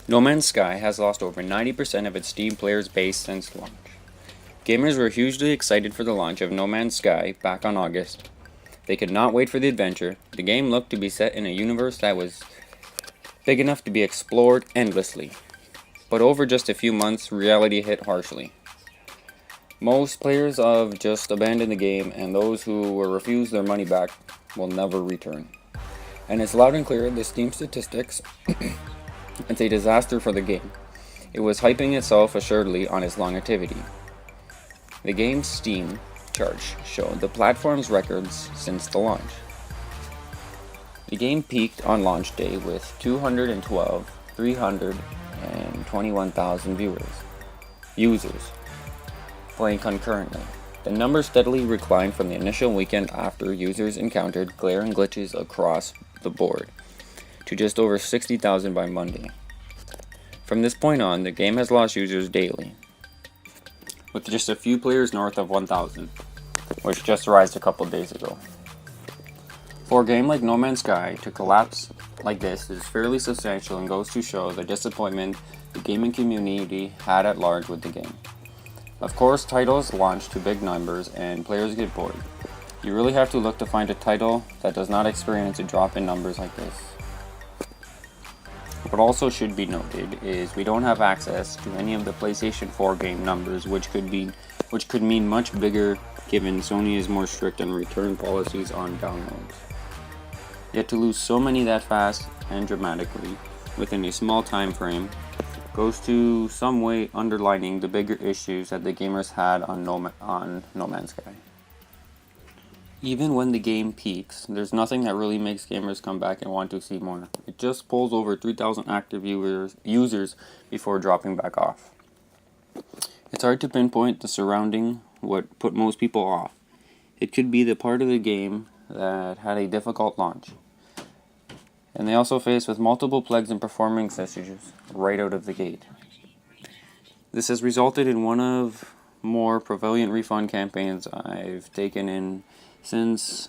No Man's Sky has lost over 90% of its Steam players base since launch. Gamers were hugely excited for the launch of No Man's Sky back on August. They could not wait for the adventure. The game looked to be set in a universe that was big enough to be explored endlessly. But over just a few months, reality hit harshly. Most players have just abandoned the game, and those who were refused their money back will never return. And it's loud and clear, the Steam statistics, it's a disaster for the game. It was hyping itself assuredly on its longevity. The game's Steam charts showed the platform's records since the launch. The game peaked on launch day with 321,000 users playing concurrently. The number steadily reclined from the initial weekend after users encountered glaring glitches across the board to just over 60,000 by Monday. From this point on, the game has lost users daily, with just a few players north of 1,000, which just rised a couple days ago. For a game like No Man's Sky to collapse like this is fairly substantial and goes to show the disappointment the gaming community had at large with the game. Of course, titles launch to big numbers and players get bored. You really have to look to find a title that does not experience a drop in numbers like this. What also should be noted is we don't have access to any of the PlayStation 4 game numbers, which could mean much bigger given Sony is more strict on return policies on downloads. Yet to lose so many that fast and dramatically within a small time frame goes to some way underlining the bigger issues that the gamers had on No Man's Sky. Even when the game peaks, there's nothing that really makes gamers come back and want to see more. It just pulls over 3,000 active users before dropping back off. It's hard to pinpoint the surrounding what put most people off. It could be the part of the game that had a difficult launch. And they also faced with multiple plagues and performance issues right out of the gate. This has resulted in one of more prevalent refund campaigns I've taken in since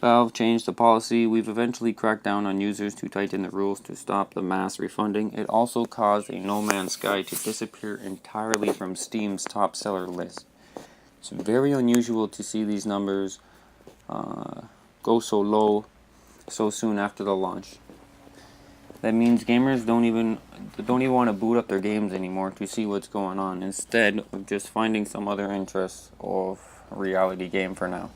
Valve changed the policy. We've eventually cracked down on users to tighten the rules to stop the mass refunding. It also caused a No Man's Sky to disappear entirely from Steam's top seller list. It's very unusual to see these numbers go so low so soon after the launch. That means gamers don't even want to boot up their games anymore to see what's going on, instead of just finding some other interest of a reality game for now.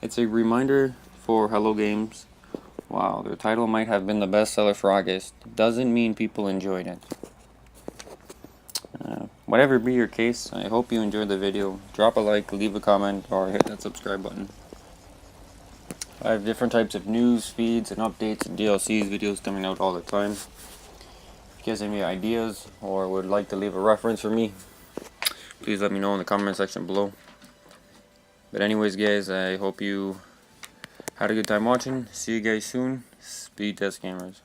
It's a reminder for Hello Games, while their title might have been the bestseller for August, doesn't mean people enjoyed it. Whatever be your case, I hope you enjoyed the video. Drop a like, leave a comment, or hit that subscribe button. I have different types of news, feeds, and updates and DLCs videos coming out all the time. If you guys have any ideas or would like to leave a reference for me, please let me know in the comment section below. But anyways guys, I hope you had a good time watching. See you guys soon. Speedtest Gamers.